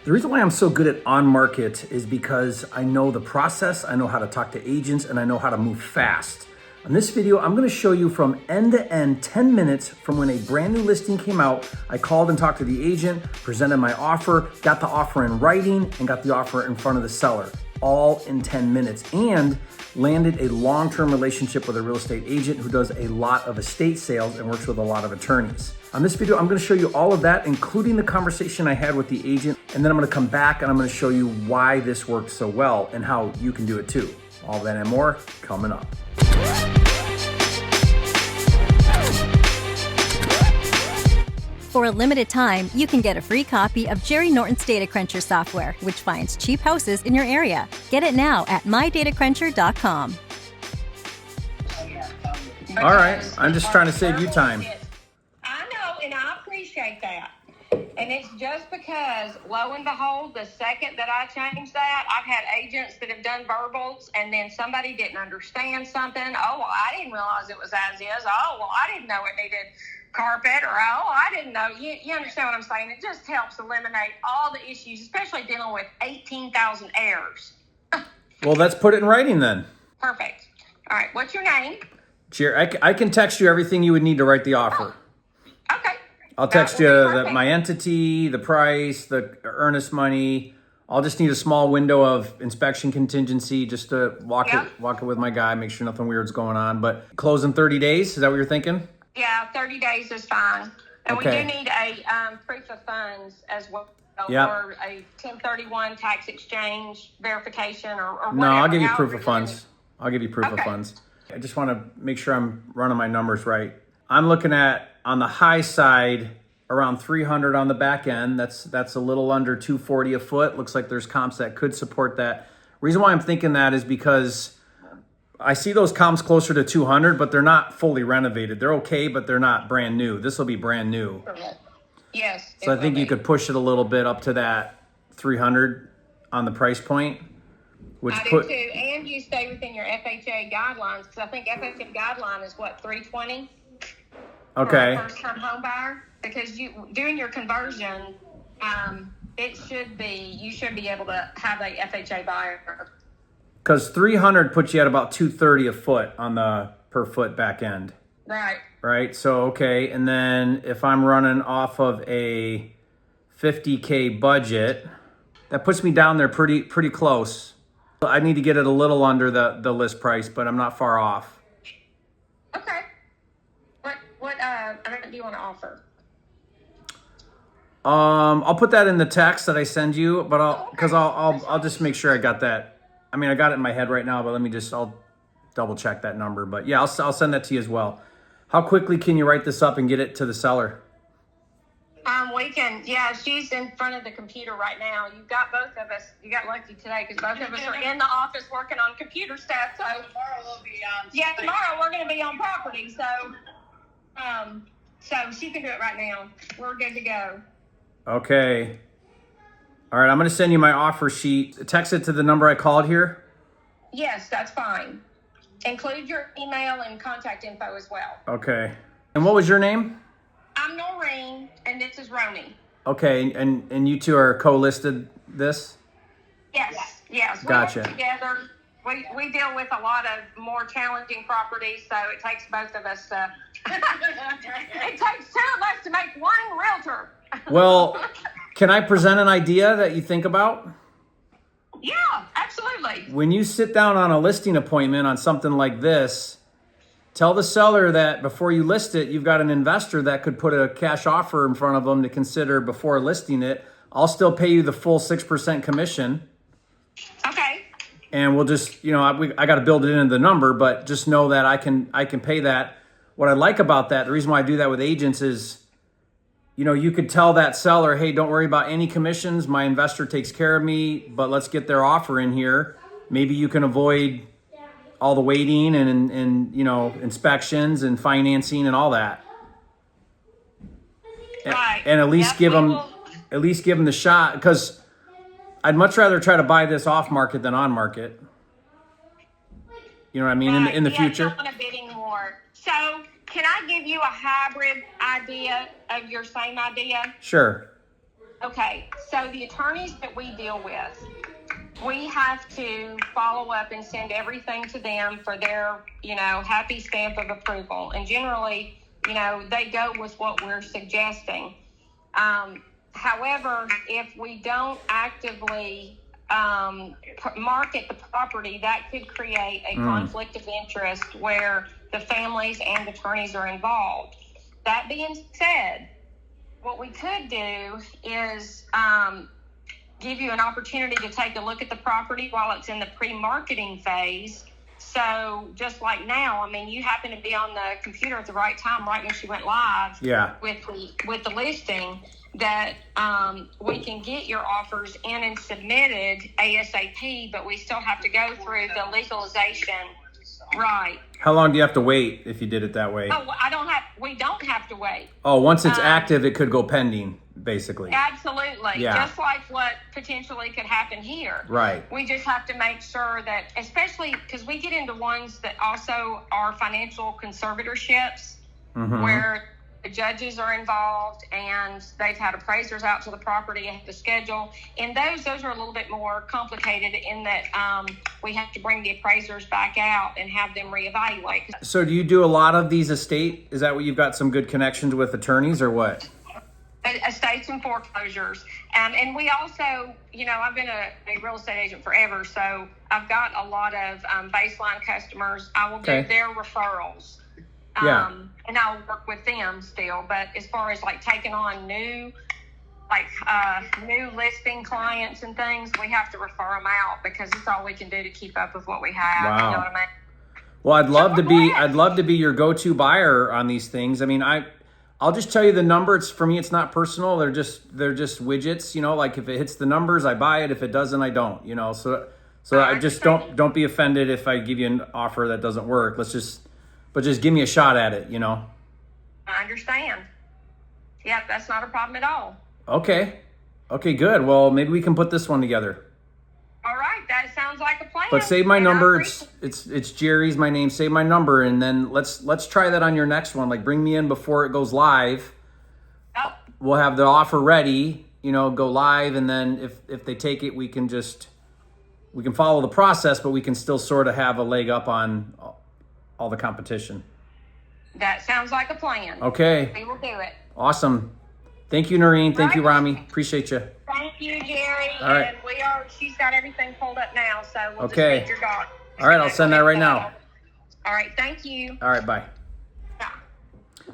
The reason why I'm so good at on market is because I know the process, I know how to talk to agents, and I know how to move fast. In this video, I'm gonna show you from end to end, 10 minutes from when a brand new listing came out. I called and talked to the agent, presented my offer, got the offer in writing, and got the offer in front of the seller, all in 10 minutes, and landed a long-term relationship with a real estate agent who does a lot of estate sales and works with a lot of attorneys. On this video, I'm gonna show you all of that, including the conversation I had with the agent, and then I'm gonna come back and I'm gonna show you why this worked so well and how you can do it too. All that and more coming up. For a limited time, you can get a free copy of Jerry Norton's Data Cruncher software, which finds cheap houses in your area. Get it now at mydatacruncher.com. All right, I'm just trying to save you time. I know, and I appreciate that. And it's just because, lo and behold, the second that I changed that, I've had agents that have done verbals, and then somebody didn't understand something. Oh, well, I didn't realize it was as is. Oh, well, I didn't know it needed carpet, or oh, I didn't know. You understand what I'm saying? It just helps eliminate all the issues, especially dealing with 18,000 errors. Well, let's put it in writing then. Perfect. All right, what's your name? Jerry, I can text you everything you would need to write the offer. Oh, okay. I'll text you my entity, the price, the earnest money. I'll just need a small window of inspection contingency just to walk it with my guy, make sure nothing weird's going on. But close in 30 days, is that what you're thinking? Yeah, 30 days is fine. And Okay. we do need a proof of funds as well, Yep. or a 1031 tax exchange verification or whatever. No, I'll give you however proof of you funds. need I'll give you proof of Okay. funds. I just want to make sure I'm running my numbers right. I'm looking at, on the high side, around 300 on the back end. That's a little under 240 a foot. Looks like there's comps that could support that. Reason why I'm thinking that is because I see those comps closer to 200, but they're not fully renovated. They're okay, but they're not brand new. This will be brand new. Correct. Yes. So I think you could push it a little bit up to that 300 on the price point, which I do too, and you stay within your FHA guidelines, because I think FHA guideline is what, 320? Okay. For a first-time home buyer, because you doing your conversion, you should be able to have a FHA buyer. Because 300 puts you at about 230 a foot on the per foot back end. Right. Right. So, okay. And then if I'm running off of a 50K budget, that puts me down there pretty close. I need to get it a little under the list price, but I'm not far off. Okay. What amount do you want to offer? I'll put that in the text that I send you, but I'll just make sure I got that. I mean, I got it in my head right now, but I'll double check that number. But yeah, I'll send that to you as well. How quickly can you write this up and get it to the seller? We can, she's in front of the computer right now. You've got both of us. You got lucky today because both of us are in the office working on computer stuff. So Tomorrow we'll be on. yeah, tomorrow we're going to be on property. So she can do it right now. We're good to go. Okay. All right, I'm going to send you my offer sheet. Text it to the number I called here. Yes, that's fine. Include your email and contact info as well. Okay. And what was your name? I'm Noreen, and this is Roni. Okay, and you two are co-listed this? Yes. Gotcha. We work together. We deal with a lot of more challenging properties, so it takes both of us to... it takes two of us to make one realtor. Well, can I present an idea that you think about? Yeah, absolutely. When you sit down on a listing appointment on something like this, tell the seller that before you list it, you've got an investor that could put a cash offer in front of them to consider before listing it. I'll still pay you the full 6% commission. Okay. And we'll just, I got to build it into the number, but just know that I can pay that. What I like about that, the reason why I do that with agents is, you could tell that seller, hey, don't worry about any commissions. My investor takes care of me, but let's get their offer in here. Maybe you can avoid all the waiting and inspections and financing and all that. Right. And at least give them the shot, because I'd much rather try to buy this off market than on market. You know what I mean? Right. In the future. Not a bidding war. So can I give you a hybrid idea of your same idea? Sure. Okay, so the attorneys that we deal with, we have to follow up and send everything to them for their, happy stamp of approval. And generally, they go with what we're suggesting. However, if we don't actively market the property, that could create a conflict of interest where the families and attorneys are involved. That being said, what we could do is give you an opportunity to take a look at the property while it's in the pre-marketing phase. So just like now, you happen to be on the computer at the right time, right when she went live with the listing, that we can get your offers in and submitted ASAP, but we still have to go through the legalization. Right. How long do you have to wait if you did it that way? Oh, we don't have to wait. Oh, once it's active, it could go pending, basically. Absolutely. Yeah. Just like what potentially could happen here. Right. We just have to make sure that, especially because we get into ones that also are financial conservatorships, where the judges are involved and they've had appraisers out to the property and have to schedule. And those are a little bit more complicated in that we have to bring the appraisers back out and have them reevaluate. So do you do a lot of these estate? Is that what you've got some good connections with attorneys or what? Estates and foreclosures. And we also, I've been a real estate agent forever, so I've got a lot of baseline customers. I will do their referrals. And I'll work with them still. But as far as like taking on new listing clients and things, we have to refer them out because it's all we can do to keep up with what we have. Wow. You know what I mean? Well, I'd love to be your go-to buyer on these things. I'll just tell you the number. It's for me, it's not personal. They're just widgets, like if it hits the numbers, I buy it. If it doesn't, I don't, so I just don't be offended if I give you an offer that doesn't work. But just give me a shot at it, I understand. Yeah, that's not a problem at all. Okay, good. Well, maybe we can put this one together. All right, that sounds like a plan. But save my number. It's Jerry's my name. Save my number, and then let's try that on your next one. Like bring me in before it goes live. Oh. We'll have the offer ready. Go live, and then if they take it, we can follow the process, but we can still sort of have a leg up on all the competition. That sounds like a plan. Okay. We will do it. Awesome. Thank you, Noreen. Thank you, Rami. Appreciate you. Thank you, Jerry. All right. And she's got everything pulled up now, so we'll just meet your dog. All right, I'll send that right now. All right, thank you. All right, bye. Bye.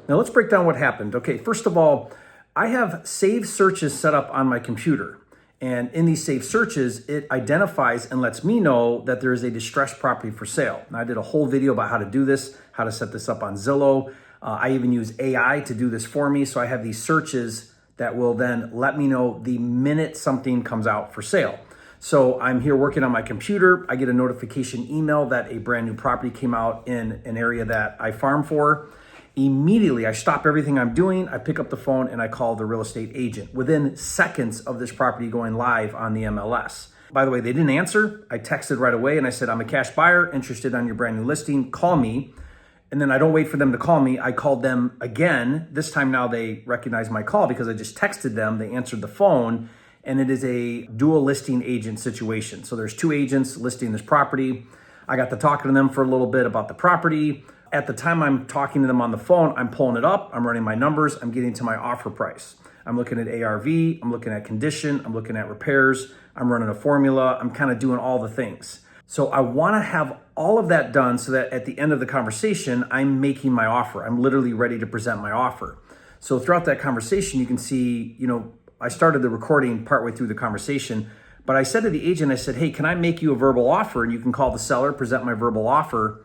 Now let's break down what happened. Okay, first of all, I have saved searches set up on my computer. And in these saved searches, it identifies and lets me know that there is a distressed property for sale. Now, I did a whole video about how to do this, how to set this up on Zillow. I even use AI to do this for me. So I have these searches that will then let me know the minute something comes out for sale. So I'm here working on my computer. I get a notification email that a brand new property came out in an area that I farm for. Immediately, I stop everything I'm doing. I pick up the phone and I call the real estate agent within seconds of this property going live on the MLS. By the way, they didn't answer. I texted right away and I said, I'm a cash buyer interested on your brand new listing. Call me. And then I don't wait for them to call me. I called them again. This time now they recognize my call because I just texted them. They answered the phone, and it is a dual listing agent situation. So there's two agents listing this property. I got to talking to them for a little bit about the property. At the time I'm talking to them on the phone, I'm pulling it up, I'm running my numbers, I'm getting to my offer price. I'm looking at ARV, I'm looking at condition, I'm looking at repairs, I'm running a formula, I'm kind of doing all the things. So I want to have all of that done so that at the end of the conversation, I'm making my offer. I'm literally ready to present my offer. So throughout that conversation, you can see, I started the recording partway through the conversation, but I said to the agent, I said, hey, can I make you a verbal offer? And you can call the seller, present my verbal offer.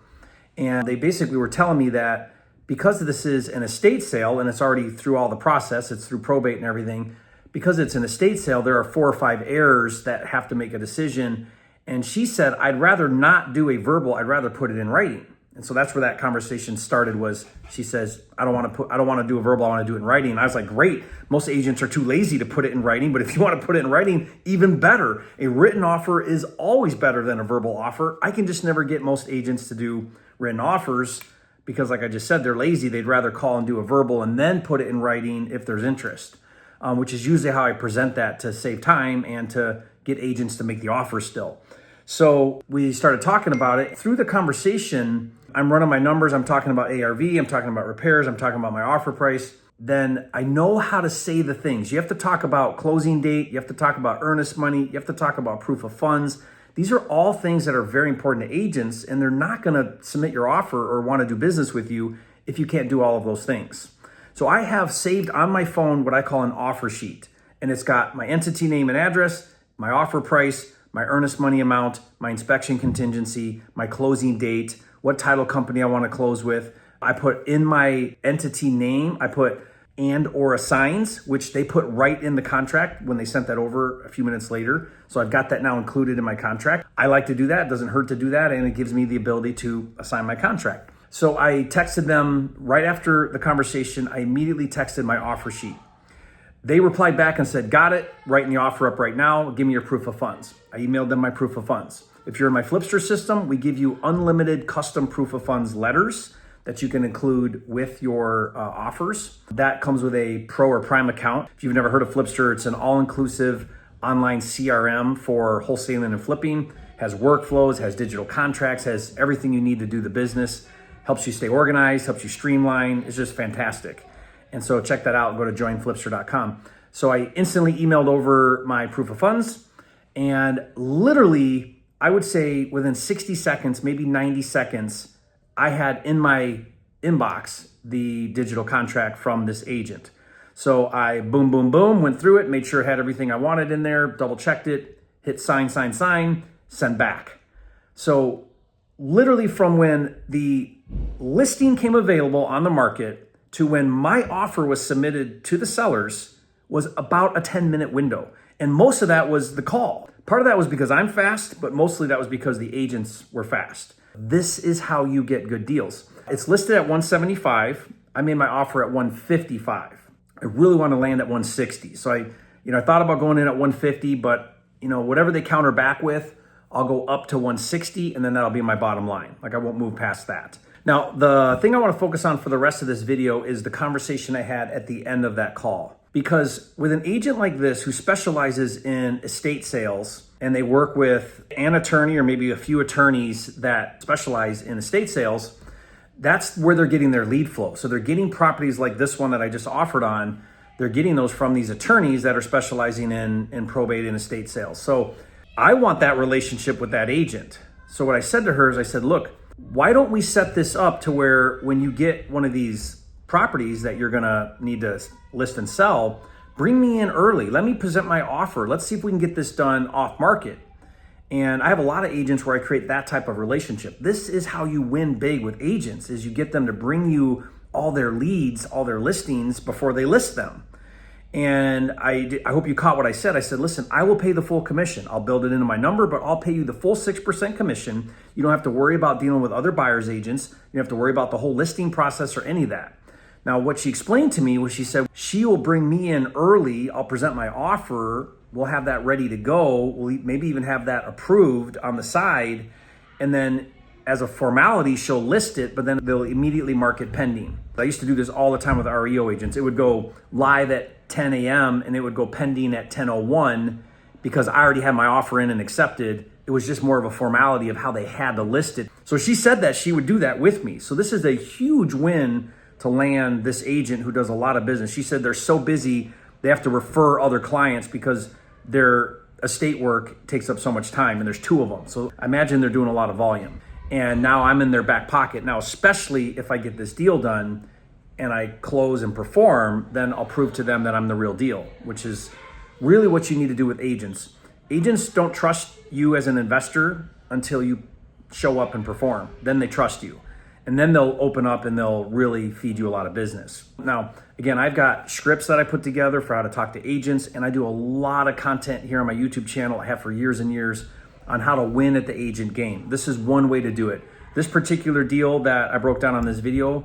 And they basically were telling me that because this is an estate sale and it's already through all the process, it's through probate and everything, because it's an estate sale, there are 4 or 5 heirs that have to make a decision. And she said, I'd rather not do a verbal, I'd rather put it in writing. And so that's where that conversation started. Was she says, I don't want to do a verbal, I want to do it in writing. And I was like, great. Most agents are too lazy to put it in writing, but if you want to put it in writing, even better. A written offer is always better than a verbal offer. I can just never get most agents to do written offers because, like I just said, they're lazy. They'd rather call and do a verbal and then put it in writing if there's interest. which is usually how I present that to save time and to get agents to make the offer still. So we started talking about it. Through the conversation, I'm running my numbers. I'm talking about ARV. I'm talking about repairs. I'm talking about my offer price. Then I know how to say the things. You have to talk about closing date. You have to talk about earnest money. You have to talk about proof of funds. These are all things that are very important to agents, and they're not going to submit your offer or want to do business with you if you can't do all of those things. So I have saved on my phone what I call an offer sheet, and it's got my entity name and address, my offer price, my earnest money amount, my inspection contingency, my closing date, what title company I want to close with. I put in my entity name, I put and or assigns, which they put right in the contract when they sent that over a few minutes later. So I've got that now included in my contract. I like to do that. It doesn't hurt to do that, and it gives me the ability to assign my contract. So I texted them right after the conversation. I immediately texted my offer sheet. They replied back and said, got it, writing the offer up right now. Give me your proof of funds. I emailed them my proof of funds. If you're in my Flipster system, we give you unlimited custom proof of funds letters that you can include with your offers. That comes with a pro or prime account. If you've never heard of Flipster, it's an all-inclusive online CRM for wholesaling and flipping. Has workflows, has digital contracts, has everything you need to do the business. Helps you stay organized, helps you streamline. It's just fantastic. And so check that out. Go to joinflipster.com. So I instantly emailed over my proof of funds, and literally, I would say within 60 seconds, maybe 90 seconds, I had in my inbox the digital contract from this agent. So I boom, boom, boom, went through it, made sure it had everything I wanted in there, double checked it, hit sign, sign, sign, send back. So literally from when the listing came available on the market to when my offer was submitted to the sellers was about a 10-minute window. And most of that was the call. Part of that was because I'm fast, but mostly that was because the agents were fast. This is how you get good deals. It's listed at 175. I made my offer at 155. I really want to land at 160. So I thought about going in at 150, but whatever they counter back with, I'll go up to 160, and then that'll be my bottom line. Like, I won't move past that. Now, the thing I want to focus on for the rest of this video is the conversation I had at the end of that call. Because with an agent like this who specializes in estate sales, and they work with an attorney or maybe a few attorneys that specialize in estate sales, that's where they're getting their lead flow. So they're getting properties like this one that I just offered on. They're getting those from these attorneys that are specializing in probate and estate sales. So I want that relationship with that agent. So what I said to her is I said, look, why don't we set this up to where when you get one of these properties that you're gonna need to list and sell, bring me in early. Let me present my offer. Let's see if we can get this done off market. And I have a lot of agents where I create that type of relationship. This is how you win big with agents, is you get them to bring you all their leads, all their listings before they list them. And I hope you caught what I said. I said, listen, I will pay the full commission. I'll build it into my number, but I'll pay you the full 6% commission. You don't have to worry about dealing with other buyer's agents. You don't have to worry about the whole listing process or any of that. Now, what she explained to me was she said, she will bring me in early. I'll present my offer. We'll have that ready to go. We'll maybe even have that approved on the side. And then as a formality, she'll list it, but then they'll immediately mark it pending. I used to do this all the time with REO agents. It would go live at 10 a.m. and it would go pending at 10:01 because I already had my offer in and accepted. It was just more of a formality of how they had to list it. So she said that she would do that with me. So this is a huge win to land this agent who does a lot of business. She said they're so busy, they have to refer other clients because their estate work takes up so much time, and there's two of them. So I imagine they're doing a lot of volume. And now I'm in their back pocket. Now, especially if I get this deal done and I close and perform, then I'll prove to them that I'm the real deal, which is really what you need to do with agents. Agents don't trust you as an investor until you show up and perform. Then they trust you. And then they'll open up and they'll really feed you a lot of business. Now, again, I've got scripts that I put together for how to talk to agents, and I do a lot of content here on my YouTube channel. I have for years and years on how to win at the agent game. This is one way to do it. This particular deal that I broke down on this video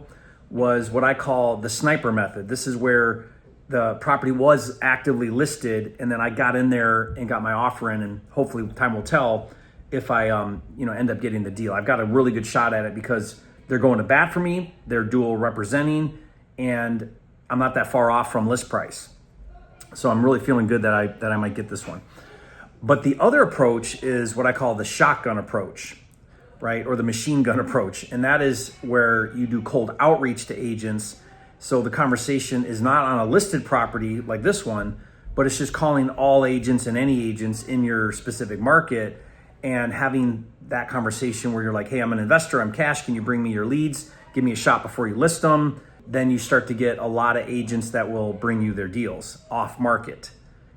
was what I call the sniper method. This is where the property was actively listed, and then I got in there and got my offer in, and hopefully time will tell if I end up getting the deal. I've got a really good shot at it because they're going to bat for me, they're dual representing, and I'm not that far off from list price. So I'm really feeling good that I might get this one. But the other approach is what I call the shotgun approach, right? Or the machine gun approach. And that is where you do cold outreach to agents. So the conversation is not on a listed property like this one, but it's just calling all agents and any agents in your specific market and having that conversation where you're like, hey, I'm an investor, I'm cash, can you bring me your leads? Give me a shot before you list them. Then you start to get a lot of agents that will bring you their deals off market.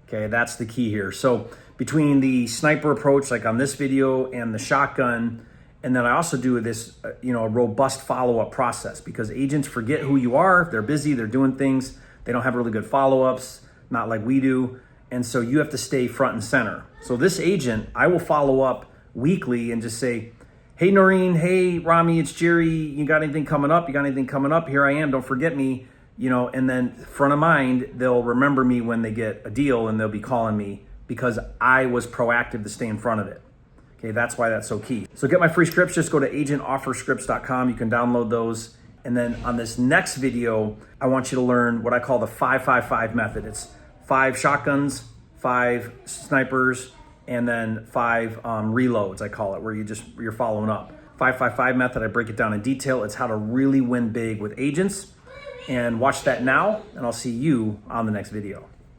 Okay, that's the key here. So between the sniper approach, like on this video, and the shotgun, and then I also do this, a robust follow-up process, because agents forget who you are. They're busy, they're doing things. They don't have really good follow-ups, not like we do. And so you have to stay front and center. So this agent, I will follow up weekly and just say, hey, Noreen, hey, Rami, it's Jerry. You got anything coming up? You got anything coming up? Here I am. Don't forget me. And then front of mind, they'll remember me when they get a deal and they'll be calling me because I was proactive to stay in front of it. Okay, that's why that's so key. So get my free scripts. Just go to agentofferscripts.com. You can download those. And then on this next video, I want you to learn what I call the 5-5-5 method. It's 5 shotguns, 5 snipers, and then 5 reloads, I call it, where you're following up. 5-5-5 method, I break it down in detail. It's how to really win big with agents. And watch that now, and I'll see you on the next video.